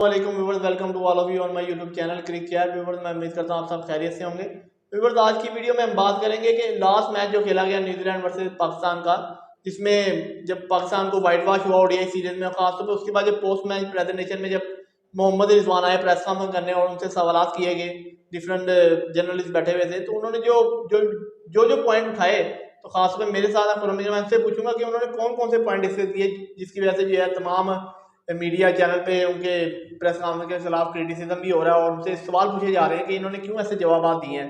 वालेकुम viewers, welcome to all of you on my YouTube channel crick यार। Viewers, मैं उम्मीद करता हूँ आप सब खैरियत से होंगे। व्यूअर्स, आज की वीडियो में हम बात करेंगे कि लास्ट मैच जो खेला गया न्यूजीलैंड वर्सेस पाकिस्तान का, जिसमें जब पाकिस्तान को वाइट वॉश हुआ ओडीआई सीरीज में, खासतौर पर उसके बाद जब पोस्ट मैच प्रेजेंटेशन में जब मोहम्मद रिजवान आए प्रेस कॉन्फ्रेंस करने और उनसे सवाल किए गए, डिफरेंट जर्नलिस्ट बैठे हुए थे, तो उन्होंने जो जो जो जो पॉइंट उठाए, तो खासतौर पर मेरे साथ मैं उनसे पूछूंगा कि उन्होंने कौन कौन से पॉइंट डिस्कस किए जिसकी वजह से जो है तमाम मीडिया चैनल पे उनके प्रेस कॉन्फ्रेंस के खिलाफ क्रिटिसिज्म भी हो रहा है और उनसे सवाल पूछे जा रहे हैं कि इन्होंने क्यों ऐसे जवाब दिए हैं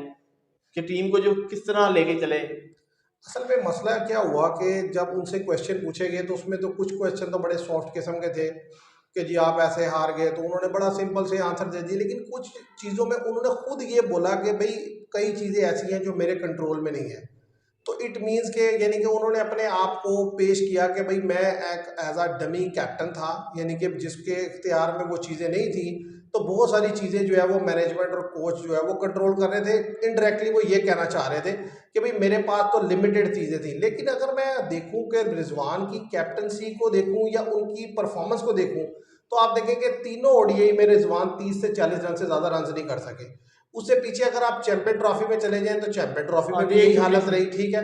कि टीम को जो किस तरह लेके चले। असल में मसला क्या हुआ कि जब उनसे क्वेश्चन पूछे गए तो उसमें तो कुछ क्वेश्चन तो बड़े सॉफ्ट किस्म के थे कि जी आप ऐसे हार गए, तो उन्होंने बड़ा सिंपल से आंसर दे दिए। लेकिन कुछ चीज़ों में उन्होंने खुद ये बोला कि भाई कई चीज़ें ऐसी हैं जो मेरे कंट्रोल में नहीं है। तो इट मीन्स के यानी कि उन्होंने अपने आप को पेश किया कि भाई मैं एक एज अ डमी कैप्टन था, यानी कि जिसके इख्तियार में वो चीज़ें नहीं थी। तो बहुत सारी चीज़ें जो है वो मैनेजमेंट और कोच जो है वो कंट्रोल कर रहे थे। इनडायरेक्टली वो ये कहना चाह रहे थे कि भाई मेरे पास तो लिमिटेड चीज़ें थी। लेकिन अगर मैं देखूं कि रिजवान की कैप्टनसी को देखूं या उनकी परफॉर्मेंस को देखूं, तो आप देखें कि तीनों ओडीआई में रिजवान 30 से 40 रन से ज़्यादा रन नहीं कर सके। उससे पीछे अगर आप चैंपियन ट्रॉफी में चले जाएं तो चैंपियन ट्रॉफी में भी यही हालत रही, ठीक है।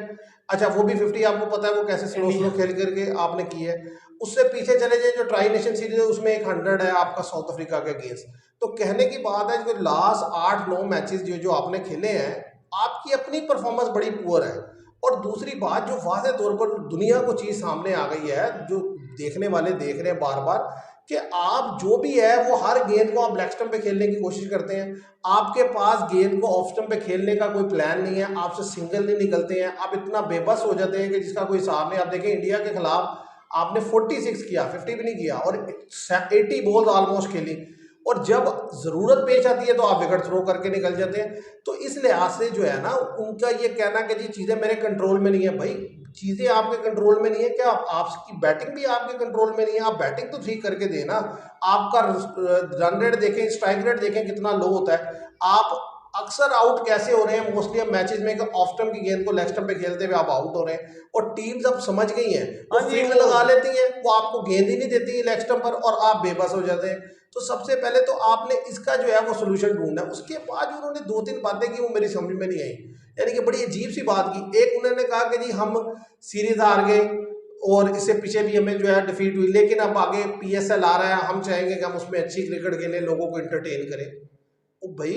अच्छा, वो भी 50 आपको पता है वो कैसे स्लो खेल करके आपने की है। उससे पीछे चले जाए जो ट्राई नेशन सीरीज है उसमें एक 100 है आपका साउथ अफ्रीका के अगेंस्ट। तो कहने की बात है जो लास्ट 8-9 मैचेस जो जो आपने खेले हैं, आपकी अपनी परफॉर्मेंस बड़ी पुअर है। और दूसरी बात जो वाज़े तौर पर दुनिया को चीज़ सामने आ गई है, जो देखने वाले देख रहे हैं बार बार, कि आप जो भी है वो हर गेंद को आप लेग स्टंप पे खेलने की कोशिश करते हैं। आपके पास गेंद को ऑफ स्टंप पे खेलने का कोई प्लान नहीं है, आपसे सिंगल नहीं निकलते हैं, आप इतना बेबस हो जाते हैं कि जिसका कोई हिसाब नहीं। आप देखें इंडिया के खिलाफ आपने 46 किया, 50 भी नहीं किया और 80 बॉल ऑलमोस्ट खेली। और जब ज़रूरत पेश आती है तो आप विकेट थ्रो करके निकल जाते हैं। तो इस लिहाज से जो है ना, उनका ये कहना कि जी चीज़ें मेरे कंट्रोल में नहीं है, भाई चीज़ें आपके कंट्रोल में नहीं है क्या? आपकी बैटिंग भी आपके कंट्रोल में नहीं है, आप बैटिंग तो ठीक करके देना। आपका रन रेट देखें, स्ट्राइक रेट देखें कितना लो होता है। आप अक्सर आउट कैसे हो रहे हैं मोस्टली हम मैचेस में, ऑफ स्टंप की गेंद को लेग स्टंप पे खेलते हुए आप आउट हो रहे हैं। और टीम्स अब समझ गई हैं, वो फील्ड लगा लेती हैं, वो आपको गेंद ही नहीं देती लेग स्टंप पर और आप बेबस हो जाते हैं। तो सबसे पहले तो आपने इसका जो है वो सोल्यूशन ढूंढना है। उसके बाद उन्होंने 2-3 बातें की वो मेरी समझ में नहीं आई, यानी कि बड़ी अजीब सी बात की। एक उन्होंने कहा कि जी हम सीरीज हार गए और इससे पीछे भी हमें जो है डिफीट हुई, लेकिन अब आगे पीएसएल आ रहा है, हम चाहेंगे कि हम उसमें अच्छी क्रिकेट खेलें, लोगों को एंटरटेन करें। ओ भाई,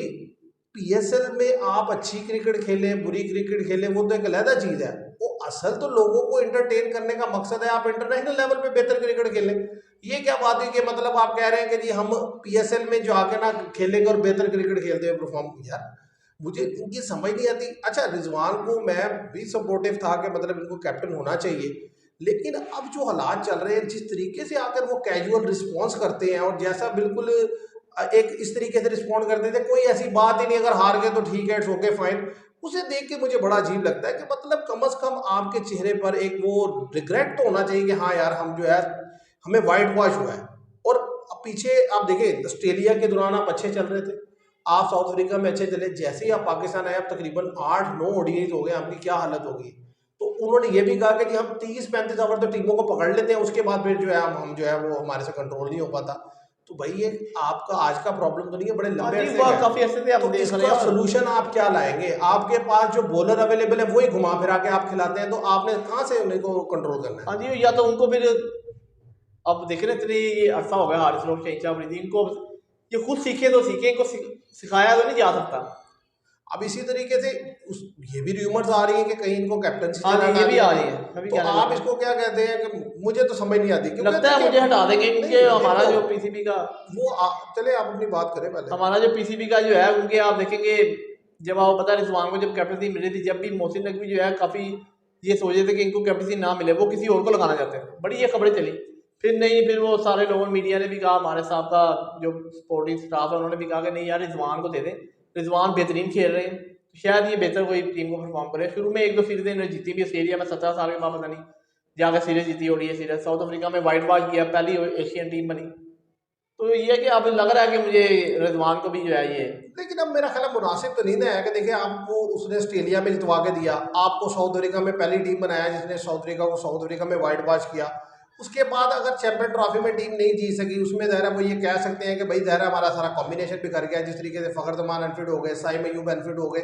पीएसएल में आप अच्छी क्रिकेट खेलें बुरी क्रिकेट खेलें वो तो एक अलग चीज़ है। वो असल तो लोगों को एंटरटेन करने का मकसद है, आप इंटरनेशनल लेवल पे बेहतर क्रिकेट खेलें। ये क्या बात है कि मतलब आप कह रहे हैं कि जी हम पीएसएल में जो आके ना खेलेंगे और बेहतर क्रिकेट खेलते हुए परफॉर्म। यार मुझे इनकी समझ नहीं आती। अच्छा, रिजवान को मैं भी सपोर्टिव था कि मतलब इनको कैप्टन होना चाहिए, लेकिन अब जो हालात चल रहे हैं, जिस तरीके से आकर वो कैजुअल रिस्पॉन्स करते हैं और जैसा बिल्कुल एक इस तरीके से रिस्पॉन्ड करते थे, कोई ऐसी बात ही नहीं, अगर हार गए तो ठीक है, इट्स ओके फाइन। उसे देख के मुझे बड़ा अजीब लगता है कि मतलब कम से कम आपके चेहरे पर एक वो रिग्रेट तो होना चाहिए कि हाँ यार हम जो है हमें वाइट वॉश हुआ है। और अब पीछे आप देखें ऑस्ट्रेलिया के दौरान आप अच्छे चल रहे थे, आप साउथ अफ्रीका में अच्छे चले, जैसे ही आप पाकिस्तान आए आप तकरीबन 8-9 ओडीआई हो गए, आपकी क्या हालत होगी। तो उन्होंने ये भी कहा कि जी हम 30-35 ओवर तो टीमों को पकड़ लेते हैं, उसके बाद फिर जो है हम जो है वो हमारे से कंट्रोल नहीं हो पाता। तो भाई ये आपका आज का प्रॉब्लम तो नहीं है, बड़े लंबे अरसे का है। काफी ऐसे थे आप तो देख रहे इसका हैं। सोल्यूशन आप क्या लाएंगे? आपके पास जो बॉलर अवेलेबल है वही घुमा फिरा के आप खिलाते हैं, तो आपने कहाँ से उन्हें को कंट्रोल करना है? हाँ जी, या तो उनको फिर अब देख रहे इतनी अरसा हो गया हारिस लोग शहीद अफरीदी, इनको ये खुद सीखे तो सीखे, इनको सिखाया तो नहीं जा सकता। अब इसी तरीके से उस ये भी र्यूमर्स आ रही है कि कहीं इनको कैप्टनसी हाँ से जी, हटा ये भी दिया आ जाए। रही है, अभी तो कहने आप लगे इसको क्या कहते हैं कि मुझे तो समझ नहीं आती, क्योंकि लगता है मुझे देखिए हटा देंगे क्योंकि नहीं हमारा देखो जो पीसीबी का चले आप अपनी बात करें पहले। हमारा जो पीसीबी का जो है उनके आप देखेंगे, जब आप पता है रिजवान को जब कैप्टनसी मिली थी, जब भी मोहसिन नकवी जो है काफ़ी ये सोचे थे कि इनको कैप्टनसी ना मिले, वो किसी और को लगाना चाहते हैं, बड़ी ये खबरें चली। फिर नहीं, फिर वो सारे लोगों मीडिया ने भी कहा, हमारे साहब का जो सपोर्टिंग स्टाफ है उन्होंने भी कहा कि नहीं यार रिजवान को दे दें, रिजवान बेहतरीन खेल रहे हैं, तो शायद ये बेहतर कोई टीम को परफॉर्म करे। शुरू में 1-2 सीरीजें इन्होंने जीती भी ऑस्ट्रेलिया में, 17 साल के बाद पता नहीं जाकर सीरीज जीती ओडीआई सीरीज, साउथ अफ्रीका में वाइट वॉश किया, पहली एशियन टीम बनी। तो ये है कि अब लग रहा है कि मुझे रिजवान को भी जो है ये लेकिन अब मेरा ख्याल है मुनासिब तो नहीं ना है कि देखिए आपको उसने ऑस्ट्रेलिया में जितवा के दिया, आपको साउथ अफ्रीका में पहली टीम बनाया जिसने साउथ अफ्रीका को साउथ अफ्रीका में वाइट वॉश किया। उसके बाद अगर चैंपियन ट्रॉफी में टीम नहीं जीत सकी, उसमें ज़रा वो ये कह सकते हैं कि भाई ज़रा हमारा सारा कॉम्बिनेशन भी कर गया, जिस तरीके से फ़खर जमान अनफिट हो गए, साइम अयूब अनफिट हो गए,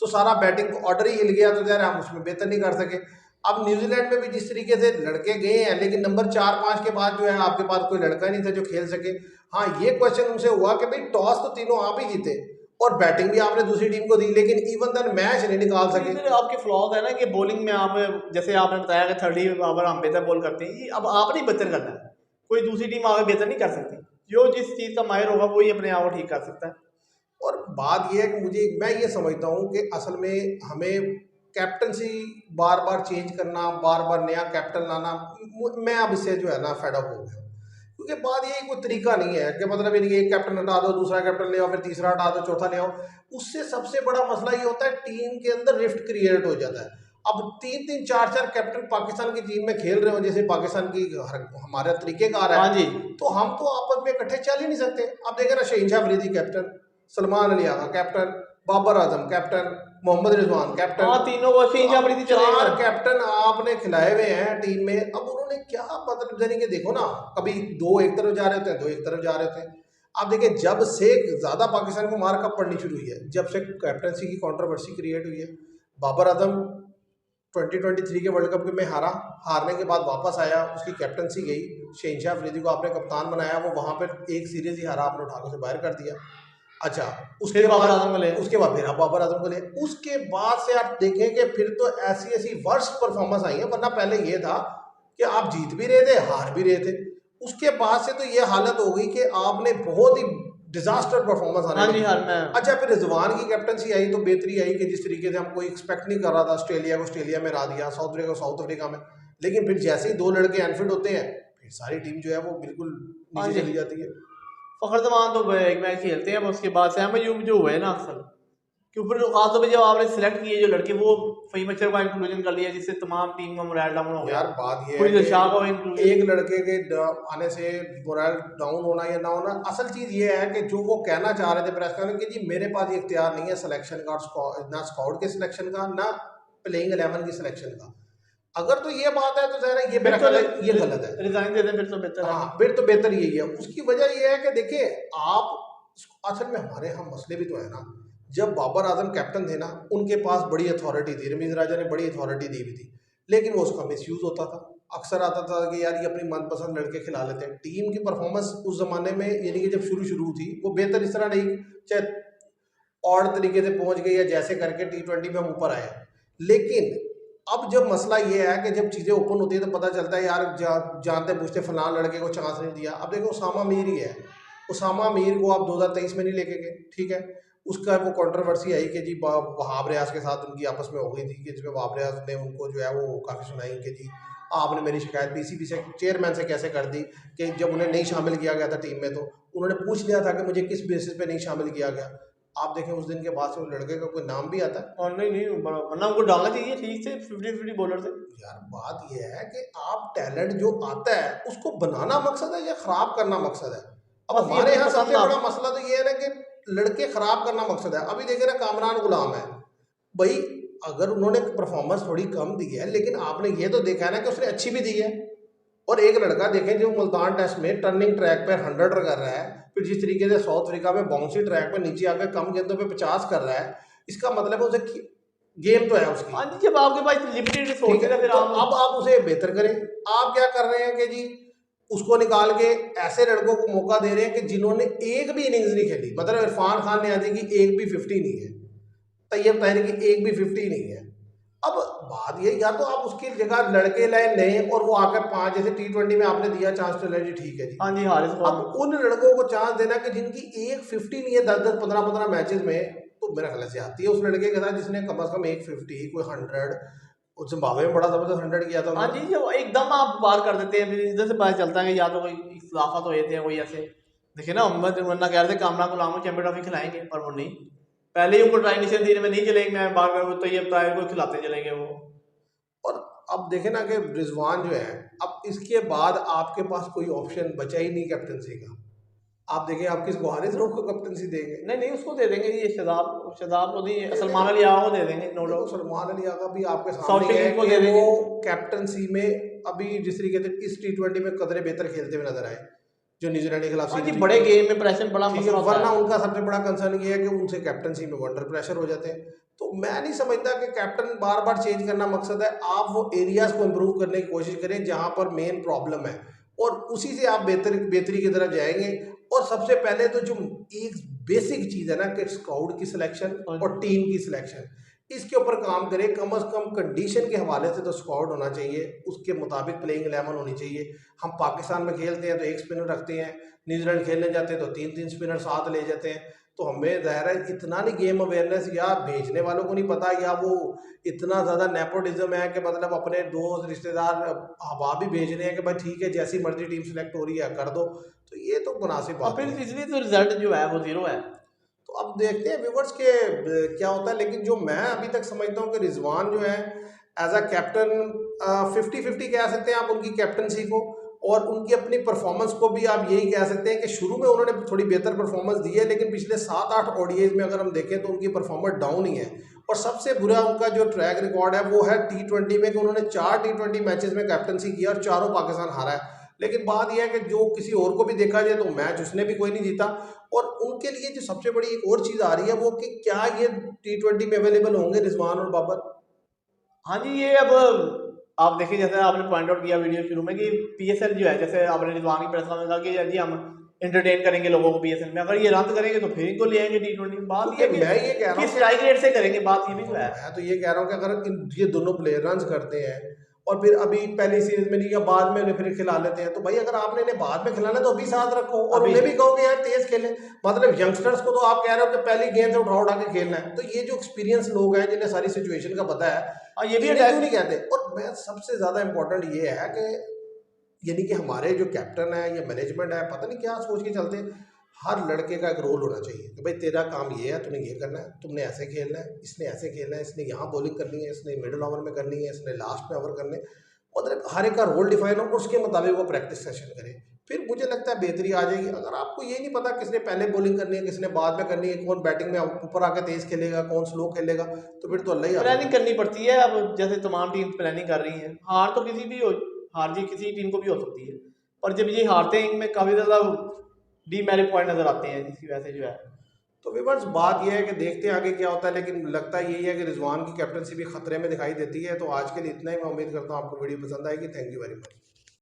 तो सारा बैटिंग ऑर्डर ही हिल गया, तो ज़रा हम उसमें बेहतर नहीं कर सके। अब न्यूजीलैंड में भी जिस तरीके से लड़के गए हैं, लेकिन नंबर 4-5 के बाद जो है आपके पास कोई लड़का नहीं था जो खेल सके। हाँ, ये क्वेश्चन उनसे हुआ कि भाई टॉस तो तीनों आप ही जीते और बैटिंग भी आपने दूसरी टीम को दी, लेकिन इवन देन मैच नहीं निकाल सके। फिर आपके फ्लॉज है ना कि बॉलिंग में आप, जैसे आपने बताया कि 30 ओवर हम बेहतर बॉल करते हैं, ये अब आप नहीं बेहतर करना है, कोई दूसरी टीम आगे बेहतर नहीं कर सकती। जो जिस चीज़ का माहिर होगा वही अपने आप को ठीक कर सकता है। और बात यह है कि मैं ये समझता हूँ कि असल में हमें कैप्टनसी बार बार चेंज करना, बार बार नया कैप्टन लाना, मैं अब इससे जो है ना फेडअप हो गया। क्योंकि बात ये कोई तरीका नहीं है कि मतलब ये नहीं कि एक कैप्टन हटा दो, दूसरा कैप्टन ले आओ, फिर तीसरा हटा दो, चौथा ले आओ। उससे सबसे बड़ा मसला ये होता है टीम के अंदर रिफ्ट क्रिएट हो जाता है। अब 3-3 4-4 कैप्टन पाकिस्तान की टीम में खेल रहे हो, जैसे पाकिस्तान की हमारा तरीकेकार है, हाँ जी, तो हम तो आपस में इकट्ठे चल ही नहीं सकते। अब देखें ना, Shaheen Shah Afridi captain, Salman Ali Agha captain, Babar Azam captain, Mohammad Rizwan captain, हाँ तीनों को चेंज अब अपनी चार कैप्टन आपने खिलाए हुए हैं टीम में। अब उन्होंने क्या मतलब जानी कि देखो ना, कभी दो एक तरफ जा रहे होते हैं, दो एक तरफ जा रहे होते हैं। आप देखिए, जब से ज़्यादा पाकिस्तान को मार कब पड़नी शुरू हुई है, जब से कैप्टनसी की कंट्रोवर्सी क्रिएट हुई है। बाबर आजम 2023 के वर्ल्ड कप में हारने के बाद वापस आया, उसकी कैप्टनसी गई, शहीन शाह अफरीदी को आपने कप्तान बनाया, वो वहाँ पर एक सीरीज ही हारा, आपने उठाकर से बाहर कर दिया। अच्छा, उसके बाबर बाद आजम को ले, उसके बाद फिर आप बाबर आजम को ले, उसके बाद से आप देखें कि फिर तो ऐसी ऐसी वर्स्ट परफॉर्मेंस आई है। वरना पहले ये था कि आप जीत भी रहे थे, हार भी रहे थे। उसके बाद से तो ये हालत हो गई कि आपने बहुत ही डिजास्टर परफॉर्मेंस आने हाँ जी लगी। हार में। अच्छा, फिर रिजवान की कैप्टनसी आई तो बेहतरी आई कि जिस तरीके से हम कोई एक्सपेक्ट नहीं कर रहा था। ऑस्ट्रेलिया को ऑस्ट्रेलिया में हरा दिया, साउथ अफ्रीका को साउथ अफ्रीका में, लेकिन फिर जैसे ही दो लड़के अनफिट होते हैं, फिर सारी टीम जो है वो बिल्कुल हाँ नीचे जी, चली जाती है। फ़खर जमान तो एक मैच खेलते हैं, उसके बाद सैम अयूब जो हुए ना अक्सर कि ऊपर खासतौर पर जब आपने सेलेक्ट किए जो लड़के, वो फ़हीम अख्तर का इंक्लूजन कर लिया, जिससे तमाम टीम का मोरल डाउन हो गया। यार बात ये है फरीद कि शाह को इंक्लूजन, एक लड़के के आने से मोरल डाउन होना या ना होना, असल चीज़ ये है कि जो वो कहना चाह रहे थे प्रेस कॉन्फ्रेंस कि जी मेरे पास ये इख्तियार नहीं है सिलेक्शन का, ना स्काउट के सिलेक्शन का, ना प्लेइंग 11 की सिलेक्शन का। अगर तो ये बात है तो ज़रा ये मेरा ख्याल है ये गलत है। रिजाइन दे दें फिर तो बेहतर है। हाँ, फिर तो बेहतर यही है। उसकी वजह ये है कि देखिए, आप असल में हमारे यहाँ मसले भी तो है ना। जब बाबर आजम कैप्टन थे ना, उनके पास बड़ी अथॉरिटी थी, रमीज राजा ने बड़ी अथॉरिटी दी हुई थी, लेकिन वो उसका मिसयूज़ होता था। अक्सर आता था कि यार ये अपनी मनपसंद लड़के खिला लेते हैं। टीम की परफॉर्मेंस उस ज़माने में, यानी कि जब शुरू शुरू थी, वो बेहतर इस तरह नहीं, चाहे और तरीके से पहुंच गई या जैसे करके T20 में हम ऊपर आए। लेकिन अब जब मसला ये है कि जब चीज़ें ओपन होती है तो पता चलता है यार जानते पूछते फलां लड़के को चांस नहीं दिया। अब देखो, उसामा मीर ही है, उसामा मीर को आप 2023 में नहीं लेके गए, ठीक है। उसका वो कंट्रोवर्सी आई कि जी वहाब रियाज के साथ उनकी आपस में हो गई थी, कि जिसमें वहाब रियाज ने उनको जो है वो काफ़ी सुनाई कि जी आपने मेरी शिकायत पीसीबी से चेयरमैन से कैसे कर दी, कि जब उन्हें नहीं शामिल किया गया था टीम में, तो उन्होंने पूछ लिया था कि मुझे किस बेसिस पे नहीं शामिल किया गया। आप देखें उस दिन के बाद से उस लड़के का कोई नाम भी आता है? और नहीं वरना उनको डालना चाहिए ठीक से, 50-50 बॉलर से। यार बात यह है कि आप टैलेंट जो आता है उसको बनाना मकसद है या खराब करना मकसद है? अब बस ये हमारे यहाँ पसंद सबसे आप, बड़ा मसला तो ये है ना कि लड़के खराब करना मकसद है। अभी देखे ना, कामरान गुलाम है भाई, अगर उन्होंने परफॉर्मेंस थोड़ी कम दी है, लेकिन आपने ये तो देखा है ना कि उसने अच्छी भी दी है। और एक लड़का देखें जो मुल्तान टेस्ट में टर्निंग ट्रैक पे 100 कर रहा है, फिर जिस तरीके से साउथ अफ्रीका में बाउंसी ट्रैक पे नीचे आकर कम गेंदों पे 50 कर रहा है, इसका मतलब है उसे गेम तो है उसकी। हाँ जी, जब आपके पास लिमिटेड ठीक रिसोर्स है, है फिर तो आप, अब आप उसे बेहतर करें। आप क्या कर रहे हैं कि जी उसको निकाल के ऐसे लड़कों को मौका दे रहे हैं कि जिन्होंने एक भी इनिंग्स नहीं खेली। मतलब इरफान खान नियाजी की एक भी 50 नहीं है, तैयब ताहिर की एक भी 50 नहीं है। अब बात ये, या तो आप उसकी जगह लड़के लाए नए और वो आकर 5, जैसे T20 में आपने दिया चांस तो जी ठीक है जी। हाँ जी हारिस अब उन लड़कों को चांस देना कि जिनकी एक 50 नहीं है 10-10 15-15 मैचेस में, तो मेरा ख्याल से आती है उस लड़के के साथ जिसने कम से कम एक 50, कोई 100, उस जिम्बाब्वे में बड़ा जबरदस्त 100 किया था। हाँ जी, जब एकदम आप पार कर देते हैं फिर इधर से पता चलता है कि या तो कोई इख्लाफा तो होते हैं कोई ऐसे। देखिए ना, मोहम्मद वरना कह रहे थे कामरान गुलाम को चैंपियन ट्रॉफी खिलाएंगे, पर वो नहीं, पहले ही उनको ट्राई निशान देने में नहीं चलेंगे, मैं बार बार तो ये बताया को खिलाते चलेंगे वो। और अब देखे ना कि रिजवान जो है, अब इसके बाद आपके पास कोई ऑप्शन बचा ही नहीं कैप्टनसी का। आप देखें आप किसको, हारिस रऊफ को कैप्टनसी देंगे? नहीं नहीं, उसको दे देंगे ये शदाब को नहीं, दे सलमान अली आगा को दे देंगे, नो डाउट। सलमान अली आगा भी आपके सौशिक सामने है को दे कि देंगे। वो कैप्टनसी में अभी जिस तरीके से इस T20 में कदरे बेहतर खेलते हुए नजर आए जो न्यूजीलैंड के खिलाफ जी, बड़े गेम में प्रेशर बड़ा मसला होता वरना है। उनका सबसे बड़ा कंसर्न ये है कि उनसे कैप्टनसी में अंडर प्रेशर हो जाते हैं। तो मैं नहीं समझता कि कैप्टन बार बार चेंज करना मकसद है। आप वो एरियाज को इम्प्रूव करने की कोशिश करें जहां पर मेन प्रॉब्लम है, और उसी से आप बेहतरी की तरफ जाएंगे। और सबसे पहले तो जो एक बेसिक चीज़ है ना कि स्क्वाड की सिलेक्शन और टीम की सिलेक्शन, इसके ऊपर काम करें। कम से कम कंडीशन के हवाले से तो स्क्वाड होना चाहिए, उसके मुताबिक प्लेइंग 11 होनी चाहिए। हम पाकिस्तान में खेलते हैं तो एक स्पिनर रखते हैं, न्यूजीलैंड खेलने जाते हैं तो 3-3 स्पिनर साथ ले जाते हैं। तो हमें ज़ाहिर है इतना नहीं गेम अवेयरनेस, या भेजने वालों को नहीं पता, या वो इतना ज़्यादा नेपोटिज्म है कि मतलब अपने दोस्त रिश्तेदार अहबाब भी भेज रहे हैं कि भाई ठीक है जैसी मर्जी टीम सेलेक्ट हो रही है कर दो। तो ये तो मुनासिब और बात फिर नहीं है। इसलिए तो रिजल्ट जो है वो 0 है। तो अब देखते हैं व्यूवर्स के क्या होता है। लेकिन जो मैं अभी तक समझता हूँ कि रिजवान जो है एज अ कैप्टन 50-50 कह सकते हैं आप उनकी कैप्टनसी को, और उनकी अपनी परफॉर्मेंस को भी आप यही कह सकते हैं कि शुरू में उन्होंने थोड़ी बेहतर परफॉर्मेंस दी है, लेकिन पिछले 7-8 ओडीआईज में अगर हम देखें तो उनकी परफॉर्मेंस डाउन ही है। और सबसे बुरा उनका जो ट्रैक रिकॉर्ड है वो है T20 में, कि उन्होंने 4 T20 मैचेस में कैप्टनसी किया और चारों पाकिस्तान हारा है। लेकिन बात यह है कि जो किसी और को भी देखा जाए तो मैच उसने भी कोई नहीं जीता। और उनके लिए जो सबसे बड़ी एक और चीज़ आ रही है वो कि क्या ये T20 में अवेलेबल होंगे रिजवान और बाबर। हाँ जी, ये अब आप देखिए, जैसे आपने पॉइंट आउट किया वीडियो शुरू में कि पीएसएल जो है, जैसे आपने रिजवान की प्रेस कॉन्फ्रेंस में कहा कि जी हम एंटरटेन करेंगे लोगों को पीएसएल में, अगर ये रद्द करेंगे तो फिर इनको ले आएंगे T20। बात क्योंकि ये है मैं ये कह रहा कि हूँ स्ट्राइक रेट से करेंगे, बात ये भी तो है। मैं तो ये कह रहा हूँ कि अगर ये दोनों प्लेयर रन करते हैं और फिर अभी पहली सीरीज में नहीं या बाद में उन्हें फिर खिला लेते हैं, तो भाई अगर आपने इन्हें बाद में खिलाना है तो अभी साथ रखो और अभी उन्हें भी कहो कि यार तेज खेलें। मतलब यंगस्टर्स को तो आप कह रहे हो कि पहली गेंद से उठा उठा के खेलना है, तो ये जो एक्सपीरियंस लोग हैं जिन्हें सारी सिचुएशन का पता है, और ये भी इन्हें क्यों नहीं कहते। और मैं सबसे ज्यादा इंपॉर्टेंट ये है कि यानी कि हमारे जो कैप्टन है या मैनेजमेंट है पता नहीं क्या सोच के चलते हैं। हर लड़के का एक रोल होना चाहिए कि भाई तेरा काम ये है, तूने ये करना है, तुमने ऐसे खेलना है, इसने ऐसे खेलना है, इसने यहाँ बॉलिंग करनी है, इसने मिडिल ओवर में करनी है, इसने लास्ट में ओवर करने। मतलब हर एक का रोल डिफाइन हो, उसके मुताबिक वो प्रैक्टिस सेशन करे, फिर मुझे लगता है बेहतरी आ जाएगी। अगर आपको ये नहीं पता किसने पहले बॉलिंग करनी है, किसने बाद में करनी है, कौन बैटिंग में ऊपर आके तेज खेलेगा, कौन स्लो खेलेगा, तो फिर तो अल्लाह ही प्लानिंग करनी पड़ती है। अब जैसे तमाम टीम प्लानिंग कर रही हैं, हार तो किसी भी हो, हार जी किसी टीम को भी हो सकती है, पर जब ये हारते हैं इनमें काफ़ी ज़्यादा डीमेरिट पॉइंट नज़र आते हैं, जिसकी वजह से जो है। तो विवर्स बात यह है कि देखते हैं आगे क्या होता है। लेकिन लगता यही है कि रिजवान की कैप्टनसी भी खतरे में दिखाई देती है। तो आज के लिए इतना ही। मैं उम्मीद करता हूँ आपको वीडियो पसंद आएगी। Thank you very much.